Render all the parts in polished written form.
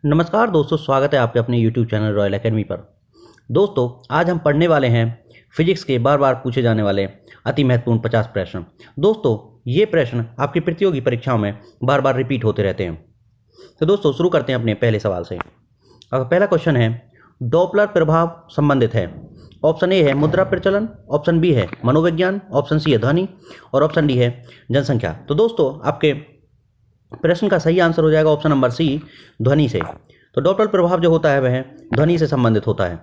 नमस्कार दोस्तों, स्वागत है आपके अपने YouTube चैनल रॉयल एकेडमी पर। दोस्तों, आज हम पढ़ने वाले हैं फिजिक्स के बार बार पूछे जाने वाले अति महत्वपूर्ण 50 प्रश्न। दोस्तों, ये प्रश्न आपकी प्रतियोगी परीक्षाओं में बार बार रिपीट होते रहते हैं। तो दोस्तों, शुरू करते हैं अपने पहले सवाल से। अब पहला क्वेश्चन है, डॉपलर प्रभाव संबंधित है। ऑप्शन ए है मुद्रा प्रचलन, ऑप्शन बी है मनोविज्ञान, ऑप्शन सी है ध्वनि और ऑप्शन डी है जनसंख्या। तो दोस्तों, आपके प्रश्न का सही आंसर हो जाएगा ऑप्शन नंबर सी, ध्वनि से। तो डॉपलर प्रभाव जो होता है वह ध्वनि से संबंधित होता है।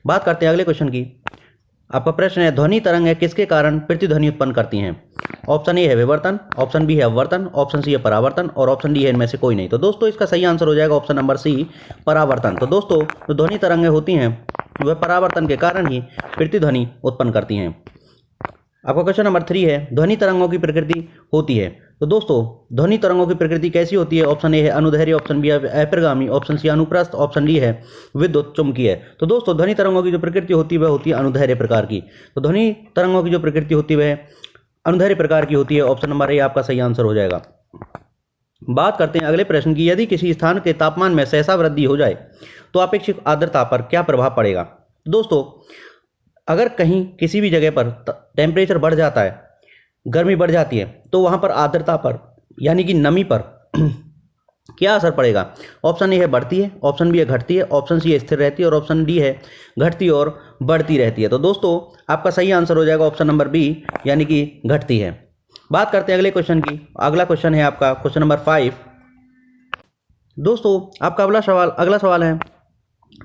बात करते हैं अगले क्वेश्चन की। आपका प्रश्न है, ध्वनि तरंगें किसके कारण प्रतिध्वनि उत्पन्न करती हैं। ऑप्शन ए है विवर्तन, ऑप्शन बी है अपवर्तन, ऑप्शन सी है परावर्तन और ऑप्शन डी है इनमें से कोई नहीं। तो दोस्तों, इसका सही आंसर हो जाएगा ऑप्शन नंबर सी, परावर्तन। तो दोस्तों, जो ध्वनि तरंगें होती हैं वह परावर्तन के कारण ही प्रतिध्वनि उत्पन्न करती हैं। आपका क्वेश्चन नंबर 3 है, ध्वनि तरंगों की प्रकृति होती है। तो दोस्तों, ध्वनि तरंगों की प्रकृति कैसी होती है। ऑप्शन ए है अनुदैर्ध्य, ऑप्शन बी है अप्रगामी, ऑप्शन सी अनुप्रस्थ, ऑप्शन डी है विद्युत चुम्बकीय। तो दोस्तों, ध्वनि तरंगों की जो प्रकृति होती है वह होती है अनुदैर्ध्य प्रकार की। तो ध्वनि तरंगों की जो प्रकृति होती है वह अनुदैर्ध्य प्रकार की होती है। ऑप्शन नंबर ए आपका सही आंसर हो जाएगा। बात करते हैं अगले प्रश्न की। यदि किसी स्थान के तापमान में सहसा वृद्धि हो जाए तो अपेक्षित आर्द्रता पर क्या प्रभाव पड़ेगा। दोस्तों, अगर कहीं किसी भी जगह पर टेम्परेचर बढ़ जाता है, गर्मी बढ़ जाती है, तो वहाँ पर आर्द्रता पर यानी कि नमी पर क्या असर पड़ेगा। ऑप्शन ए है बढ़ती है, ऑप्शन बी है घटती है, ऑप्शन सी है स्थिर रहती है और ऑप्शन डी है घटती और बढ़ती रहती है। तो दोस्तों, आपका सही आंसर हो जाएगा ऑप्शन नंबर बी, यानी कि घटती है। बात करते हैं अगले क्वेश्चन की। अगला क्वेश्चन है आपका क्वेश्चन नंबर 5। दोस्तों, आपका अगला सवाल है,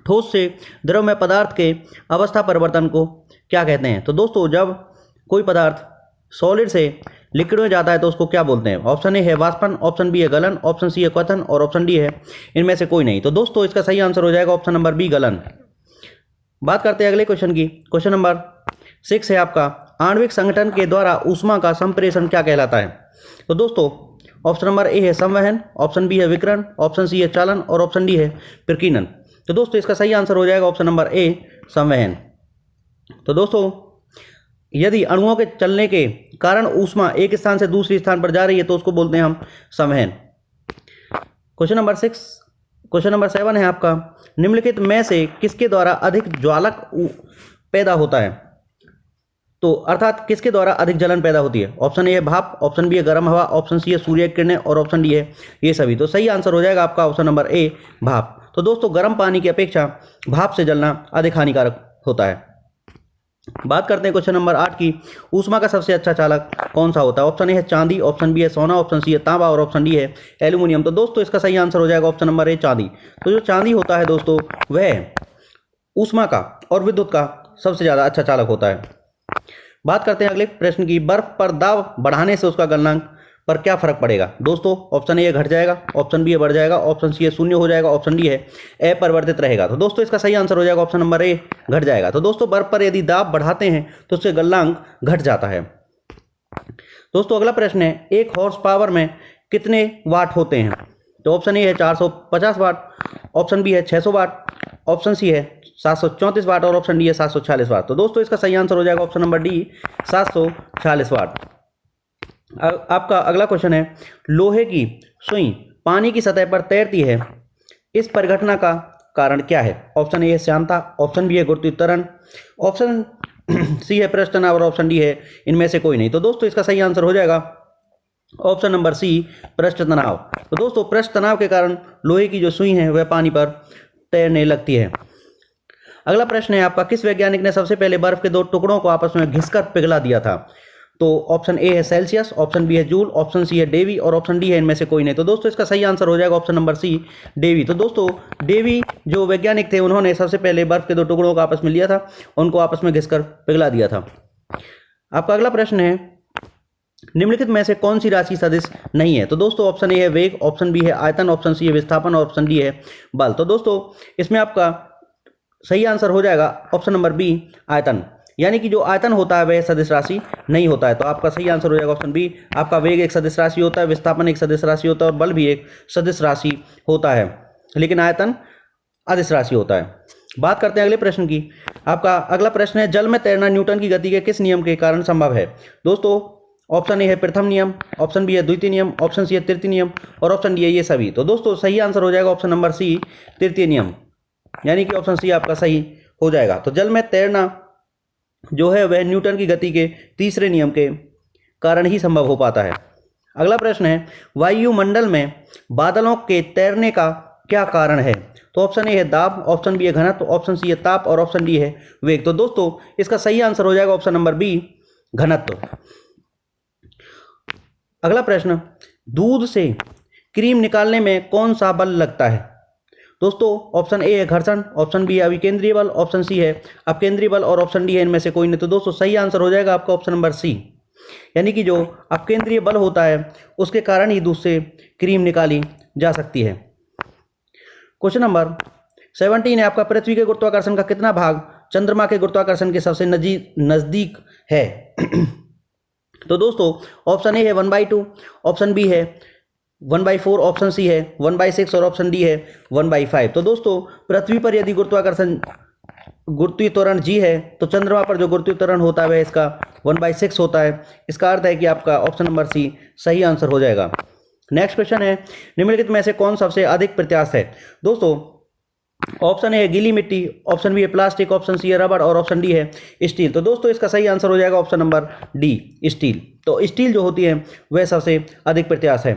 ठोस से द्रव में पदार्थ के अवस्था परिवर्तन को क्या कहते हैं। तो दोस्तों, जब कोई पदार्थ सॉलिड से लिक्विड में जाता है तो उसको क्या बोलते हैं। ऑप्शन ए है वाष्पन, ऑप्शन बी है गलन, ऑप्शन सी है क्वथन और ऑप्शन डी है इनमें से कोई नहीं। तो दोस्तों, इसका सही आंसर हो जाएगा ऑप्शन नंबर बी, गलन। बात करते हैं अगले क्वेश्चन की। क्वेश्चन नंबर 6 है आपका, आणविक संगठन के द्वारा ऊष्मा का संप्रेषण क्या कहलाता है। तो दोस्तों, ऑप्शन नंबर ए है संवहन, ऑप्शन बी है विकिरण, ऑप्शन सी है चालन और ऑप्शन डी है प्रकीर्णन। तो दोस्तों, इसका सही आंसर हो जाएगा ऑप्शन नंबर ए, संवहन। तो दोस्तों, यदि अणुओं के चलने के कारण ऊष्मा एक स्थान से दूसरे स्थान पर जा रही है तो उसको बोलते हैं हम संवहन। क्वेश्चन नंबर 7 है आपका, निम्नलिखित में से किसके द्वारा अधिक ज्वालक पैदा होता है। तो अर्थात किसके द्वारा अधिक जलन पैदा होती है। ऑप्शन ए है भाप, ऑप्शन बी है गर्म हवा, ऑप्शन सी है सूर्य किरणें और ऑप्शन डी है ये सभी। तो सही आंसर हो जाएगा आपका ऑप्शन नंबर ए, भाप। तो दोस्तों, गर्म पानी की अपेक्षा भाप से जलना अधिक हानिकारक होता है। बात करते हैं क्वेश्चन नंबर 8 की। ऊष्मा का सबसे अच्छा चालक कौन सा होता है। ऑप्शन ए है चांदी, ऑप्शन बी है सोना, ऑप्शन सी है तांबा और ऑप्शन डी है एल्यूमिनियम। तो दोस्तों, इसका सही आंसर हो जाएगा ऑप्शन नंबर ए, चांदी। तो जो चांदी होता है दोस्तों, वह ऊष्मा का और विद्युत का सबसे ज़्यादा अच्छा चालक होता है। बात करते हैं अगले प्रश्न की। बर्फ पर दाब बढ़ाने से उसका गलनांक पर क्या फर्क पड़ेगा। दोस्तों, ऑप्शन ए घट जाएगा, ऑप्शन बी है बढ़ जाएगा, ऑप्शन सी है शून्य हो जाएगा, ऑप्शन डी है अपरिवर्तित रहेगा। तो दोस्तों, इसका सही आंसर हो जाएगा ऑप्शन नंबर ए, घट जाएगा। तो दोस्तों, बर्फ पर यदि दाब बढ़ाते हैं तो उससे गलनांक घट जाता है। दोस्तों, अगला प्रश्न है, एक हॉर्स पावर में कितने वाट होते हैं। तो ऑप्शन ए है 450 वाट, ऑप्शन बी है 600 वाट, ऑप्शन सी है 734 वाट और ऑप्शन डी है 746 वाट। तो दोस्तों, इसका सही आंसर हो जाएगा ऑप्शन नंबर डी, 746 वाट। आपका अगला क्वेश्चन है, लोहे की सुई पानी की सतह पर तैरती है, इस परिघटना का कारण क्या है। ऑप्शन ए है श्यानता, ऑप्शन बी है गुरुत्वाकर्षण, ऑप्शन सी है पृष्ठ तनाव और ऑप्शन डी है इनमें से कोई नहीं। तो दोस्तों, इसका सही आंसर हो जाएगा ऑप्शन नंबर सी, पृष्ठ तनाव। तो दोस्तों, पृष्ठ तनाव के कारण लोहे की जो सुई है वह पानी पर तैरने लगती है। अगला प्रश्न है आपका, किस वैज्ञानिक ने सबसे पहले बर्फ के दो टुकड़ों को आपस में घिसकर पिघला दिया था। तो ऑप्शन ए है सेल्सियस, ऑप्शन बी है जूल, ऑप्शन सी है डेवी और ऑप्शन डी है इनमें से कोई नहीं। तो दोस्तों, इसका सही आंसर हो जाएगा ऑप्शन नंबर सी, डेवी। तो दोस्तों, डेवी जो वैज्ञानिक थे उन्होंने सबसे पहले बर्फ के दो टुकड़ों को आपस में लिया था, उनको आपस में घिसकर पिघला दिया था। आपका अगला प्रश्न है, निम्नलिखित में से कौन सी राशि सदिश नहीं है। तो दोस्तों, ऑप्शन ए है वेग, ऑप्शन बी है आयतन, ऑप्शन सी है विस्थापन और ऑप्शन डी है बल। तो दोस्तों, इसमें आपका सही आंसर हो जाएगा ऑप्शन नंबर बी, आयतन। यानी कि जो आयतन होता है वह सदिश राशि नहीं होता है। तो आपका सही आंसर हो जाएगा ऑप्शन बी। आपका वेग एक सदिश राशि होता है, विस्थापन एक सदिश राशि होता है और बल भी एक सदिश राशि होता है, लेकिन आयतन अदिश राशि होता है। बात करते हैं अगले प्रश्न की। आपका अगला प्रश्न है, जल में तैरना न्यूटन की गति के किस नियम के कारण संभव है। दोस्तों, ऑप्शन ए है प्रथम नियम, ऑप्शन बी है द्वितीय नियम, ऑप्शन सी है तृतीय नियम और ऑप्शन डी है ये सभी। तो दोस्तों सही आंसर हो जाएगा ऑप्शन नंबर सी, तृतीय नियम, यानी कि ऑप्शन सी आपका सही हो जाएगा। तो जल में तैरना जो है वह न्यूटन की गति के तीसरे नियम के कारण ही संभव हो पाता है। अगला प्रश्न है, वायुमंडल में बादलों के तैरने का क्या कारण है? तो ऑप्शन ए है दाब, ऑप्शन बी है घनत्व, ऑप्शन सी है ताप और ऑप्शन डी है वेग। तो दोस्तों इसका सही आंसर हो जाएगा ऑप्शन नंबर बी, घनत्व। अगला प्रश्न, दूध से क्रीम निकालने में कौन सा बल लगता है? दोस्तों ऑप्शन ए है घर्षण, ऑप्शन बी है अभिकेंद्रीय बल, ऑप्शन सी है अपकेंद्रीय बल और ऑप्शन डी है इनमें से कोई नहीं। तो दोस्तों सही आंसर हो जाएगा आपका ऑप्शन नंबर सी, यानी कि जो अपकेंद्रीय बल होता है उसके कारण ही दूध से क्रीम निकाली जा सकती है। क्वेश्चन नंबर 17 है आपका, पृथ्वी के गुरुत्वाकर्षण का कितना भाग चंद्रमा के गुरुत्वाकर्षण के सबसे नजदीक है? तो दोस्तों ऑप्शन ए है 1/2, ऑप्शन बी है 1/4, ऑप्शन सी है 1/6 और ऑप्शन डी है 1/5। तो दोस्तों पृथ्वी पर यदि गुरुत्वीय त्वरण जी है तो चंद्रमा पर जो गुरुत्वीय त्वरण होता है वह इसका 1/6 होता है। इसका अर्थ है कि आपका ऑप्शन नंबर सी सही आंसर हो जाएगा। नेक्स्ट क्वेश्चन है, निम्नलिखित में से कौन सबसे अधिक प्रत्यास्थ है? दोस्तों ऑप्शन ए है गीली मिट्टी, ऑप्शन बी है प्लास्टिक, ऑप्शन सी है रबड़ और ऑप्शन डी है स्टील। तो दोस्तों इसका सही आंसर हो जाएगा ऑप्शन नंबर डी, स्टील। तो स्टील जो होती है वह सबसे अधिक प्रत्यास्थ है।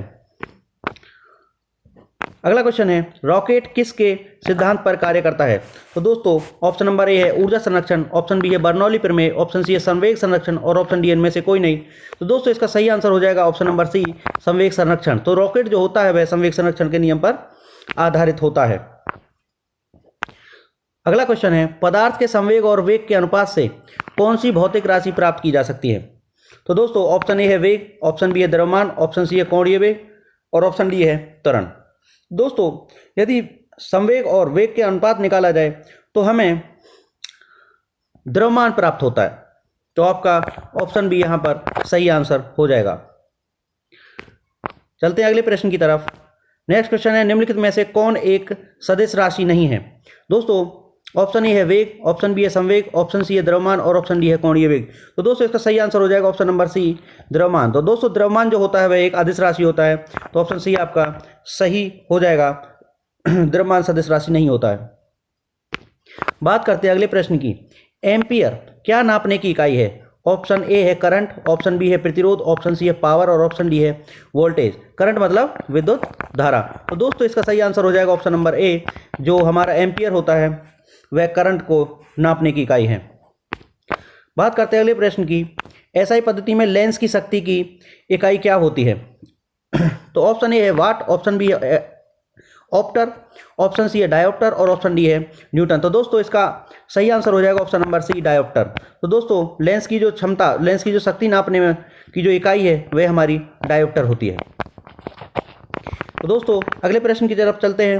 अगला क्वेश्चन है, रॉकेट किसके सिद्धांत पर कार्य करता है? तो दोस्तों ऑप्शन नंबर ए है ऊर्जा संरक्षण, ऑप्शन बी है बर्नौली प्रमेय, ऑप्शन सी है संवेग संरक्षण और ऑप्शन डी इनमें से कोई नहीं। तो दोस्तों इसका सही आंसर हो जाएगा ऑप्शन नंबर सी, संवेग संरक्षण। तो रॉकेट जो होता है वह संवेग संरक्षण के नियम पर आधारित होता है। अगला क्वेश्चन है, पदार्थ के संवेग और वेग के अनुपात से कौन सी भौतिक राशि प्राप्त की जा सकती है? तो दोस्तों ऑप्शन ए है वेग, ऑप्शन बी है द्रव्यमान, ऑप्शन सी है कोणीय वेग और ऑप्शन डी है त्वरण। दोस्तों यदि संवेग और वेग के अनुपात निकाला जाए तो हमें द्रव्यमान प्राप्त होता है। तो आपका ऑप्शन बी यहां पर सही आंसर हो जाएगा। चलते हैं अगले प्रश्न की तरफ। नेक्स्ट क्वेश्चन है, निम्नलिखित में से कौन एक सदिश राशि नहीं है? दोस्तों ऑप्शन ए है वेग, ऑप्शन बी है संवेग, ऑप्शन सी है द्रव्यमान और ऑप्शन डी है कोणीय वेग। तो दोस्तों इसका सही आंसर हो जाएगा ऑप्शन नंबर सी, द्रव्यमान। तो दोस्तों द्रव्यमान जो होता है वह एक अदिश राशि होता है। तो ऑप्शन सी आपका सही हो जाएगा, द्रव्यमान सदिश राशि नहीं होता है। बात करते हैं अगले प्रश्न की, एम्पियर क्या नापने की इकाई है? ऑप्शन ए है करंट, ऑप्शन बी है प्रतिरोध, ऑप्शन सी है पावर और ऑप्शन डी है वोल्टेज। करंट मतलब विद्युत धारा। तो दोस्तों इसका सही आंसर हो जाएगा ऑप्शन नंबर ए, जो हमारा एम्पियर होता है वह करंट को नापने की इकाई है। बात करते हैं अगले प्रश्न की, एसआई पद्धति में लेंस की शक्ति की इकाई क्या होती है? तो ऑप्शन ए है वाट, ऑप्शन बी है ऑप्टर, ऑप्शन सी है डायोप्टर और ऑप्शन डी है न्यूटन। तो दोस्तों इसका सही आंसर हो जाएगा ऑप्शन नंबर सी, डायोप्टर। तो दोस्तों लेंस की जो क्षमता, लेंस की जो शक्ति नापने में की जो इकाई है वह हमारी डायोप्टर होती है। तो दोस्तों अगले प्रश्न की तरफ चलते हैं।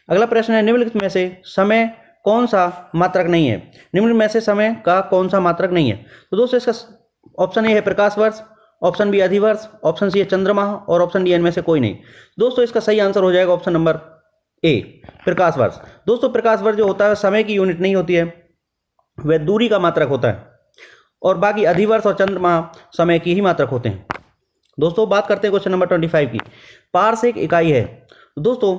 अगला प्रश्न है, निम्नलिखित में से समय कौन सा मात्रक नहीं है? निम्न में से समय का कौन सा मात्रक नहीं है? तो दोस्तों इसका ऑप्शन ए है प्रकाश वर्ष, ऑप्शन बी अधिवर्ष, ऑप्शन सी है चंद्रमा और ऑप्शन डी इनमें से कोई नहीं। दोस्तों इसका सही आंसर हो जाएगा ऑप्शन नंबर ए, प्रकाश वर्ष। दोस्तों प्रकाश वर्ष जो होता है समय की यूनिट नहीं होती है, वह दूरी का मात्रक होता है और बाकी अधिवर्ष और चंद्रमा समय की ही मात्रक होते हैं। दोस्तों बात करते हैं क्वेश्चन नंबर 25 की, पारसेक इकाई है। दोस्तों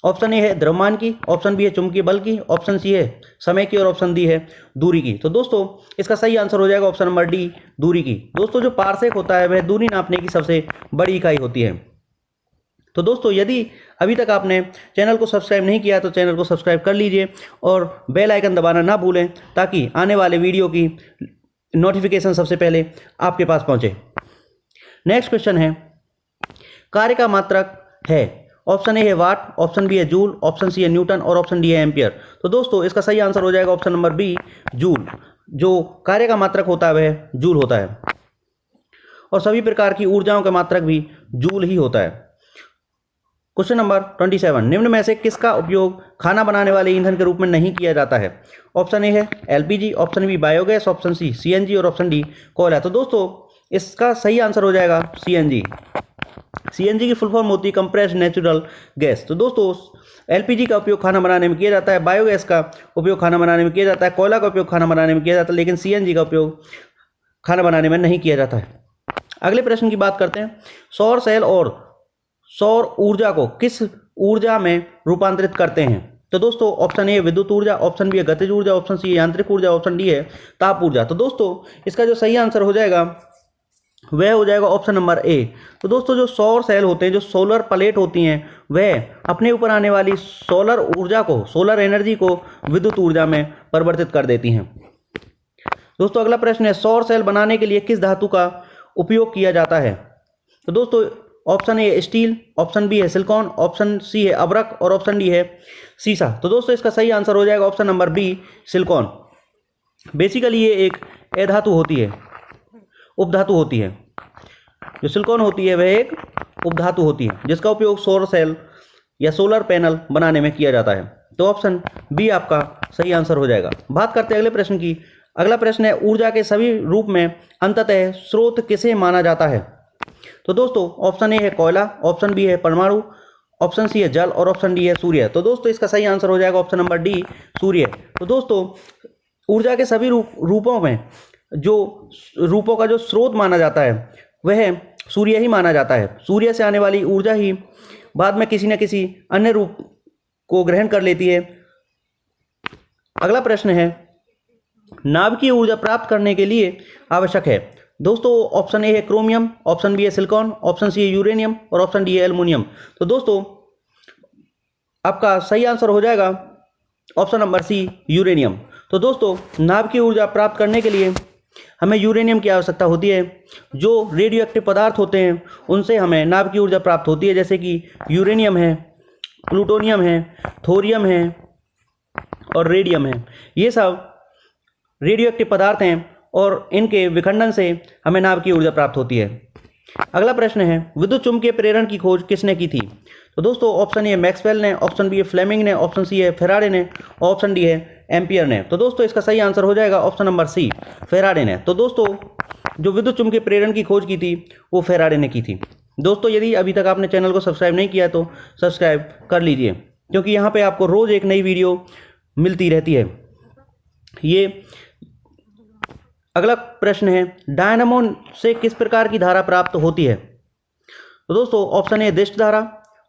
ऑप्शन ए है द्रव्यमान की, ऑप्शन बी है चुंबकीय बल की, ऑप्शन सी है समय की और ऑप्शन डी है दूरी की। तो दोस्तों इसका सही आंसर हो जाएगा ऑप्शन नंबर डी, दूरी की। दोस्तों जो पारसेक होता है वह दूरी नापने की सबसे बड़ी इकाई होती है। तो दोस्तों यदि अभी तक आपने चैनल को सब्सक्राइब नहीं किया तो चैनल को सब्सक्राइब कर लीजिए और बेल आइकन दबाना ना भूलें, ताकि आने वाले वीडियो की नोटिफिकेशन सबसे पहले आपके पास पहुंचे। नेक्स्ट क्वेश्चन है, कार्य का मात्रक है। ऑप्शन ए है वाट, ऑप्शन बी है जूल, ऑप्शन सी है न्यूटन और ऑप्शन डी है एम्पियर। तो दोस्तों इसका सही आंसर हो जाएगा ऑप्शन नंबर बी, जूल। जो कार्य का मात्रक होता है वह जूल होता है और सभी प्रकार की ऊर्जाओं का मात्रक भी जूल ही होता है। क्वेश्चन नंबर 27, निम्न में से किसका उपयोग खाना बनाने वाले ईंधन के रूप में नहीं किया जाता है? ऑप्शन ए है LPG, option B biogas, option C CNG और ऑप्शन डी कोयला। तो दोस्तों इसका सही आंसर हो जाएगा सीएनजी। सीएनजी की फुल फॉर्म होती है कंप्रेस्ड नेचुरल गैस। तो दोस्तों एलपीजी का उपयोग खाना बनाने में किया जाता है, बायोगैस का उपयोग खाना बनाने में किया जाता है, कोयला का उपयोग खाना बनाने में किया जाता है, लेकिन सीएनजी का उपयोग खाना बनाने में नहीं किया जाता है। अगले प्रश्न की बात करते हैं। सौर सेल और सौर ऊर्जा को किस ऊर्जा में रूपांतरित करते हैं? तो दोस्तों ऑप्शन ए विद्युत ऊर्जा, ऑप्शन बी है गतिज ऊर्जा, ऑप्शन सी है यांत्रिक ऊर्जा, ऑप्शन डी है ताप ऊर्जा। तो दोस्तों इसका जो सही आंसर हो जाएगा वह हो जाएगा ऑप्शन नंबर ए। तो दोस्तों जो सौर सेल होते हैं, जो सोलर प्लेट होती हैं, वह अपने ऊपर आने वाली सोलर ऊर्जा को, सोलर एनर्जी को विद्युत ऊर्जा में परिवर्तित कर देती हैं। दोस्तों अगला प्रश्न है, सौर सेल बनाने के लिए किस धातु का उपयोग किया जाता है? तो दोस्तों option A steel, option B है सिलिकॉन, ऑप्शन सी है अभ्रक और ऑप्शन डी है सीसा। तो दोस्तों इसका सही आंसर हो जाएगा option number B silicon. Basically ये एक अधातु होती है, उपधातु होती है। जो सिलिकॉन होती है वह एक उपधातु होती है जिसका उपयोग सौर सेल या सोलर पैनल बनाने में किया जाता है। तो ऑप्शन बी आपका सही आंसर हो जाएगा। बात करते हैं अगले प्रश्न की। अगला प्रश्न है, ऊर्जा के सभी रूप में अंततः स्रोत किसे माना जाता है? तो दोस्तों ऑप्शन ए है कोयला, ऑप्शन बी है परमाणु, ऑप्शन सी है जल और ऑप्शन डी है सूर्य। तो दोस्तों इसका सही आंसर हो जाएगा ऑप्शन नंबर डी सूर्य। तो दोस्तों ऊर्जा के सभी रूपों में जो रूपों का जो स्रोत माना जाता है वह सूर्य ही माना जाता है। सूर्य से आने वाली ऊर्जा ही बाद में किसी न किसी अन्य रूप को ग्रहण कर लेती है। अगला प्रश्न है, नाभिकीय ऊर्जा प्राप्त करने के लिए आवश्यक है? दोस्तों ऑप्शन ए है क्रोमियम, ऑप्शन बी है सिलिकॉन, ऑप्शन सी है यूरेनियम और ऑप्शन डी है एल्युमिनियम। तो दोस्तों आपका सही आंसर हो जाएगा ऑप्शन नंबर सी यूरेनियम। तो दोस्तों नाभिकीय ऊर्जा प्राप्त करने के लिए हमें यूरेनियम की आवश्यकता होती है। जो रेडियो एक्टिव पदार्थ होते हैं उनसे हमें नाभिकीय ऊर्जा प्राप्त होती है, जैसे कि यूरेनियम है, प्लूटोनियम है, थोरियम है और रेडियम है। ये सब रेडियो एक्टिव पदार्थ हैं और इनके विखंडन से हमें नाभिकीय ऊर्जा प्राप्त होती है। अगला प्रश्न है, विद्युत चुम्बकीय प्रेरण की खोज किसने की थी? तो दोस्तों ऑप्शन ए है मैक्सवेल ने, ऑप्शन बी है फ्लेमिंग ने, ऑप्शन सी है फेराडे ने, ऑप्शन डी है एम्पियर ने। तो दोस्तों इसका सही आंसर हो जाएगा ऑप्शन नंबर सी फेराडे ने। तो दोस्तों जो विद्युत चुम्बकीय प्रेरण की खोज की थी वो फेराडे ने की थी। दोस्तों यदि अभी तक आपने चैनल को सब्सक्राइब नहीं किया तो सब्सक्राइब कर लीजिए, क्योंकि यहाँ पे आपको रोज़ एक नई वीडियो मिलती रहती है। ये अगला प्रश्न है, डायनामो से किस प्रकार की धारा प्राप्त होती है? तो दोस्तों ऑप्शन ए दिष्ट धारा,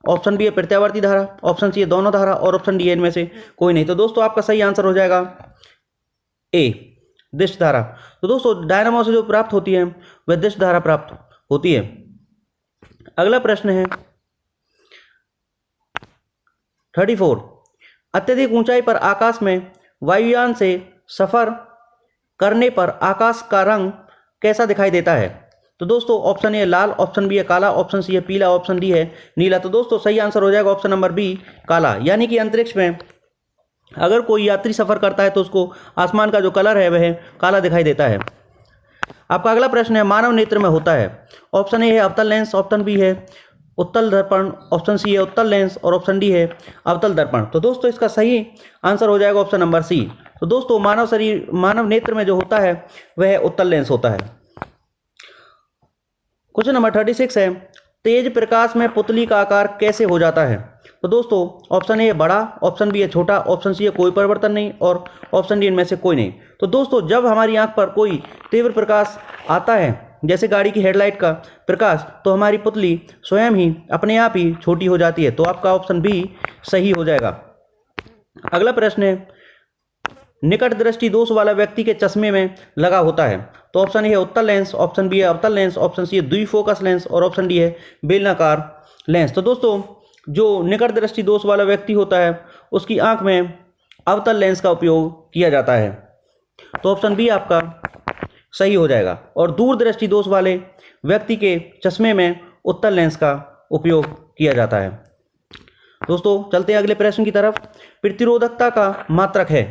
ऑप्शन बी है प्रत्यावर्ती धारा, ऑप्शन सी है दोनों धारा और ऑप्शन डी है इनमें से कोई नहीं। तो दोस्तों आपका सही आंसर हो जाएगा ए दिष्ट धारा। तो दोस्तों डायनामो से जो प्राप्त होती है वह दिष्ट धारा प्राप्त होती है। अगला प्रश्न है 34, अत्यधिक ऊंचाई पर आकाश में वायुयान से सफर करने पर आकाश का रंग कैसा दिखाई देता है? तो दोस्तों ऑप्शन ए लाल, ऑप्शन बी है काला, ऑप्शन सी है पीला, ऑप्शन डी है नीला। तो दोस्तों सही आंसर हो जाएगा ऑप्शन नंबर बी काला। यानी कि अंतरिक्ष में अगर कोई यात्री सफर करता है तो उसको आसमान का जो कलर है वह काला दिखाई देता है। आपका अगला प्रश्न है, मानव नेत्र में होता है? ऑप्शन ए है अवतल लेंस, ऑप्शन बी है उत्तल दर्पण, ऑप्शन सी है उत्तल लेंस और ऑप्शन डी है अवतल दर्पण। तो दोस्तों इसका सही आंसर हो जाएगा ऑप्शन नंबर सी। तो दोस्तों मानव नेत्र में जो होता है वह उत्तल लेंस होता है। क्वेश्चन नंबर 36 है, तेज प्रकाश में पुतली का आकार कैसे हो जाता है? तो दोस्तों ऑप्शन ए बड़ा, ऑप्शन बी है छोटा, ऑप्शन सी है कोई परिवर्तन नहीं और ऑप्शन डी इनमें से कोई नहीं। तो दोस्तों जब हमारी आंख पर कोई तीव्र प्रकाश आता है, जैसे गाड़ी की हेडलाइट का प्रकाश, तो हमारी पुतली स्वयं ही अपने आप ही छोटी हो जाती है। तो आपका ऑप्शन बी सही हो जाएगा। अगला प्रश्न है, निकट दृष्टि दोष वाला व्यक्ति के चश्मे में लगा होता है? तो ऑप्शन ए है उत्तल लेंस, ऑप्शन बी है अवतल लेंस, ऑप्शन सी है द्विफोकस लेंस और ऑप्शन डी है बेलनाकार लेंस। तो दोस्तों जो निकट दृष्टि दोष वाला व्यक्ति होता है उसकी आंख में अवतल लेंस का उपयोग किया जाता है। तो ऑप्शन बी आपका सही हो जाएगा। और दूर दृष्टि दोष वाले व्यक्ति के चश्मे में उत्तल लेंस का उपयोग किया जाता है। दोस्तों चलते हैं अगले प्रश्न की तरफ। प्रतिरोधकता का मात्रक है?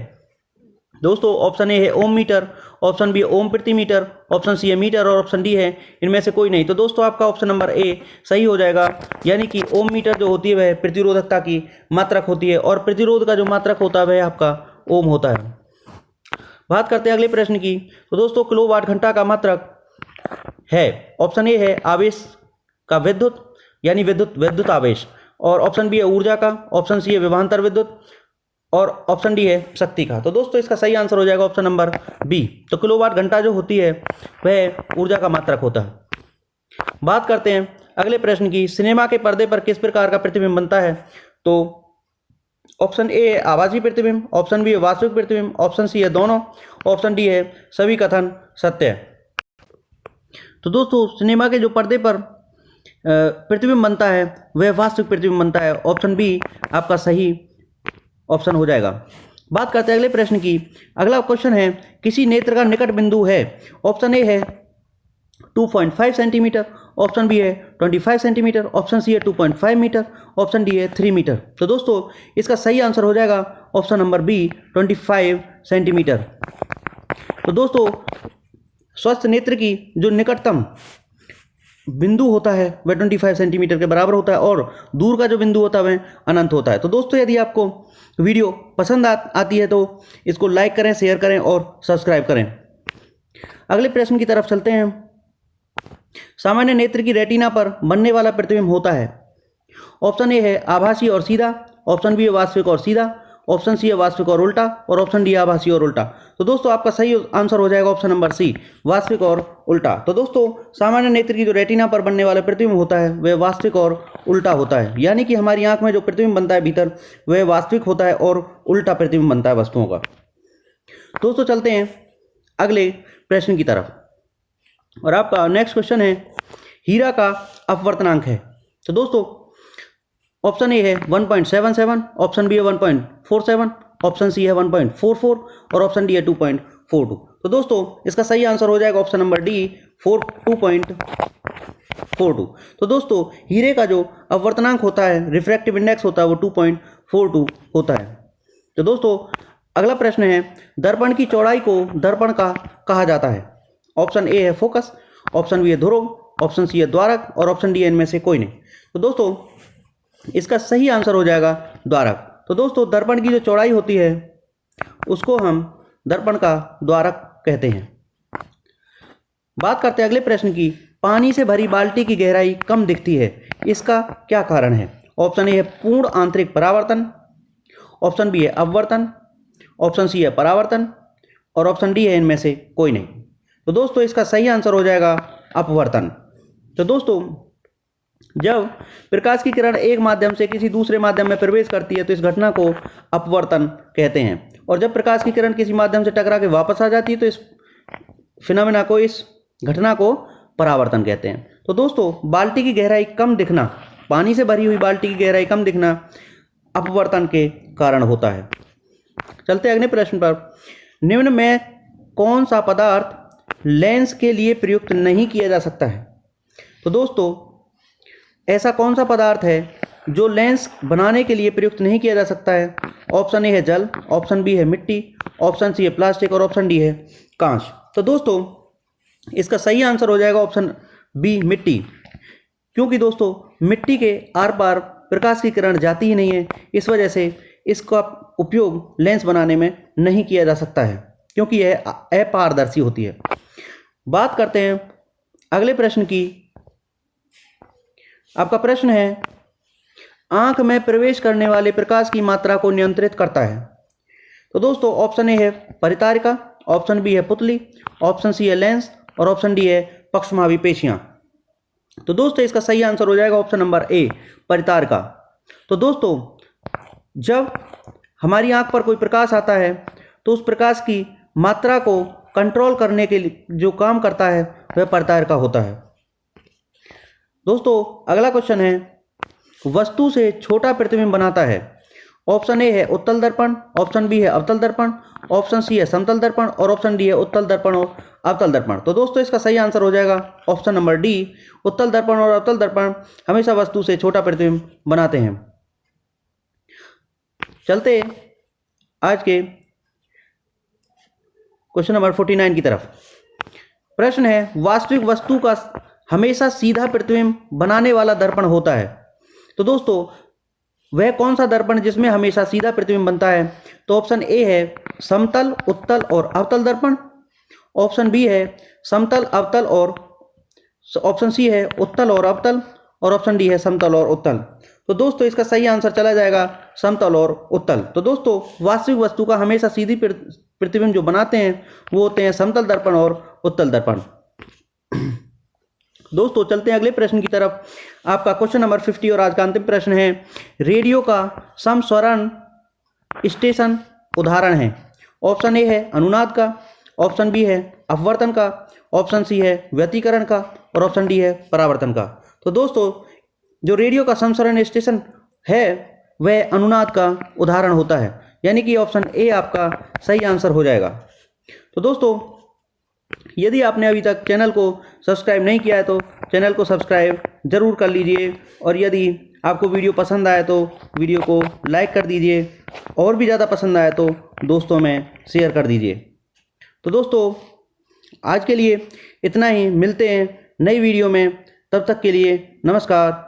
दोस्तों ऑप्शन ए है ओम मीटर, ऑप्शन बी ओम प्रति मीटर, ऑप्शन सी है मीटर और ऑप्शन डी है इनमें से कोई नहीं। तो दोस्तों आपका ऑप्शन नंबर ए सही हो जाएगा। यानी कि ओम मीटर जो होती है वह प्रतिरोधकता की मात्रक होती है और प्रतिरोध का जो मात्रक होता है वह आपका ओम होता है। बात करते हैं अगले प्रश्न की। तो दोस्तों किलोवाट घंटा का मात्रक है? ऑप्शन ए है आवेश का विद्युत यानी विद्युत आवेश, और ऑप्शन बी है ऊर्जा का, ऑप्शन सी है विभवांतर विद्युत और ऑप्शन डी है शक्ति का। तो दोस्तों इसका सही आंसर हो जाएगा ऑप्शन नंबर बी। तो किलोवाट घंटा जो होती है वह ऊर्जा का मात्रक होता है। बात करते हैं अगले प्रश्न की, सिनेमा के पर्दे पर किस प्रकार का प्रतिबिंब बनता है? तो ऑप्शन ए है आभासी प्रतिबिंब, ऑप्शन बी है वास्तविक प्रतिबिंब, ऑप्शन सी है दोनों, ऑप्शन डी है सभी कथन सत्य है। तो दोस्तों सिनेमा के जो पर्दे पर प्रतिबिंब बनता है वह वास्तविक प्रतिबिंब बनता है। ऑप्शन बी आपका सही ऑप्शन हो जाएगा। बात करते हैं अगले प्रश्न की। अगला क्वेश्चन है, किसी नेत्र का निकट बिंदु है? ऑप्शन ए है 2.5 सेंटीमीटर, ऑप्शन बी है 25 सेंटीमीटर, ऑप्शन सी है 2.5 मीटर, ऑप्शन डी है 3 मीटर। तो दोस्तों इसका सही आंसर हो जाएगा ऑप्शन नंबर बी 25 सेंटीमीटर। तो दोस्तों स्वस्थ नेत्र की जो निकटतम बिंदु होता है वह 25 सेंटीमीटर के बराबर होता है और दूर का जो बिंदु होता है वह अनंत होता है। तो दोस्तों यदि आपको वीडियो पसंद आती है तो इसको लाइक करें, शेयर करें और सब्सक्राइब करें। अगले प्रश्न की तरफ चलते हैं। सामान्य नेत्र की रेटिना पर बनने वाला प्रतिबिंब होता है? ऑप्शन ए है आभासी और सीधा, ऑप्शन बी है वास्तविक और सीधा, ऑप्शन सी है वास्तविक और उल्टा, और ऑप्शन डी आभासी और उल्टा। तो दोस्तों आपका सही आंसर हो जाएगा ऑप्शन नंबर सी वास्तविक और उल्टा। तो दोस्तों सामान्य नेत्र की जो रेटिना पर बनने वाला प्रतिबिंब होता है वह वास्तविक और उल्टा होता है, यानी कि हमारी आंख में जो प्रतिबिंब बनता है भीतर वह वास्तविक होता है और उल्टा प्रतिबिंब बनता है वस्तुओं का। दोस्तों चलते हैं अगले प्रश्न की तरफ, और आपका नेक्स्ट क्वेश्चन है, हीरा का अपवर्तनांक है? तो दोस्तों ऑप्शन ए है 1.77, ऑप्शन बी है 1.47, ऑप्शन सी है 1.44 और ऑप्शन डी है 2.42। तो दोस्तों इसका सही आंसर हो जाएगा ऑप्शन नंबर डी 2.42। तो दोस्तों हीरे का जो अपवर्तनांक होता है, रिफ्रैक्टिव इंडेक्स होता है, वो 2.42 होता है। तो दोस्तों अगला प्रश्न है, दर्पण की चौड़ाई को दर्पण का कहा जाता है? ऑप्शन ए है फोकस, ऑप्शन बी है ध्रुव, ऑप्शन सी है द्वारक और ऑप्शन डी है इनमें से कोई नहीं। तो दोस्तों इसका सही आंसर हो जाएगा द्वारक। तो दोस्तों दर्पण की जो चौड़ाई होती है उसको हम दर्पण का द्वारक कहते हैं। बात करते हैं अगले प्रश्न की, पानी से भरी बाल्टी की गहराई कम दिखती है, इसका क्या कारण है? ऑप्शन ए है पूर्ण आंतरिक परावर्तन, ऑप्शन बी है अपवर्तन, ऑप्शन सी है परावर्तन और ऑप्शन डी है इनमें से कोई नहीं। तो दोस्तों इसका सही आंसर हो जाएगा अपवर्तन। तो दोस्तों जब प्रकाश की किरण एक माध्यम से किसी दूसरे माध्यम में प्रवेश करती है तो इस घटना को अपवर्तन कहते हैं, और जब प्रकाश की किरण किसी माध्यम से टकरा के वापस आ जाती है तो इस फिनोमेना को, इस घटना को परावर्तन कहते हैं। तो दोस्तों बाल्टी की गहराई कम दिखना, पानी से भरी हुई बाल्टी की गहराई कम दिखना अपवर्तन के कारण होता है। चलते अगले प्रश्न पर, निम्न में कौन सा पदार्थ लेंस के लिए प्रयुक्त नहीं किया जा सकता है? तो दोस्तों ऐसा कौन सा पदार्थ है जो लेंस बनाने के लिए प्रयुक्त नहीं किया जा सकता है? ऑप्शन ए है जल, ऑप्शन बी है मिट्टी, ऑप्शन सी है प्लास्टिक और ऑप्शन डी है कांच। तो दोस्तों इसका सही आंसर हो जाएगा ऑप्शन बी मिट्टी, क्योंकि दोस्तों मिट्टी के आर पार प्रकाश की किरण जाती ही नहीं है, इस वजह से इसका उपयोग लेंस बनाने में नहीं किया जा सकता है क्योंकि यह अपारदर्शी होती है। बात करते हैं अगले प्रश्न की। आपका प्रश्न है, आंख में प्रवेश करने वाले प्रकाश की मात्रा को नियंत्रित करता है? तो दोस्तों ऑप्शन ए है परितारिका, ऑप्शन बी है पुतली, ऑप्शन सी है लेंस और ऑप्शन डी है पक्षमावी पेशियां। तो दोस्तों इसका सही आंसर हो जाएगा ऑप्शन नंबर ए परितारिका। तो दोस्तों जब हमारी आंख पर कोई प्रकाश आता है तो उस प्रकाश की मात्रा को कंट्रोल करने के लिए जो काम करता है वह परितारिका होता है। दोस्तों अगला क्वेश्चन है, वस्तु से छोटा प्रतिबिंब बनाता है? ऑप्शन ए है उत्तल दर्पण, ऑप्शन बी है अवतल दर्पण, ऑप्शन सी है समतल दर्पण और ऑप्शन डी है उत्तल दर्पण और अवतल दर्पण। तो दोस्तों इसका सही आंसर हो जाएगा ऑप्शन नंबर डी उत्तल दर्पण और अवतल दर्पण हमेशा वस्तु से छोटा प्रतिबिंब बनाते हैं। चलते आज के क्वेश्चन नंबर 49 की तरफ। प्रश्न है, वास्तविक वस्तु का हमेशा सीधा प्रतिबिंब बनाने वाला दर्पण होता है? तो दोस्तों वह कौन सा दर्पण जिसमें हमेशा सीधा प्रतिबिंब बनता है? तो ऑप्शन ए है समतल, उत्तल और अवतल दर्पण, ऑप्शन बी है समतल, अवतल और ऑप्शन सी है उत्तल और अवतल और ऑप्शन डी है समतल और उत्तल। तो दोस्तों इसका सही आंसर चला जाएगा समतल और उत्तल। तो दोस्तों वास्तविक वस्तु का हमेशा सीधी प्रतिबिंब जो बनाते हैं वो होते हैं समतल दर्पण और उत्तल दर्पण। दोस्तों चलते हैं अगले प्रश्न की तरफ। आपका क्वेश्चन नंबर 50 और आज का अंतिम प्रश्न है, रेडियो का समस्वरण स्टेशन उदाहरण है। ऑप्शन ए है अनुनाद का, ऑप्शन बी है अपवर्तन का, ऑप्शन सी है व्यतिकरण का और ऑप्शन डी है परावर्तन का। तो दोस्तों जो रेडियो का समस्वरण स्टेशन है वह अनुनाद का उदाहरण होता है, यानी कि ऑप्शन ए आपका सही आंसर हो जाएगा। तो दोस्तों यदि आपने अभी तक चैनल को सब्सक्राइब नहीं किया है तो चैनल को सब्सक्राइब ज़रूर कर लीजिए, और यदि आपको वीडियो पसंद आए तो वीडियो को लाइक कर दीजिए, और भी ज़्यादा पसंद आए तो दोस्तों में शेयर कर दीजिए। तो दोस्तों आज के लिए इतना ही, मिलते हैं नई वीडियो में, तब तक के लिए नमस्कार।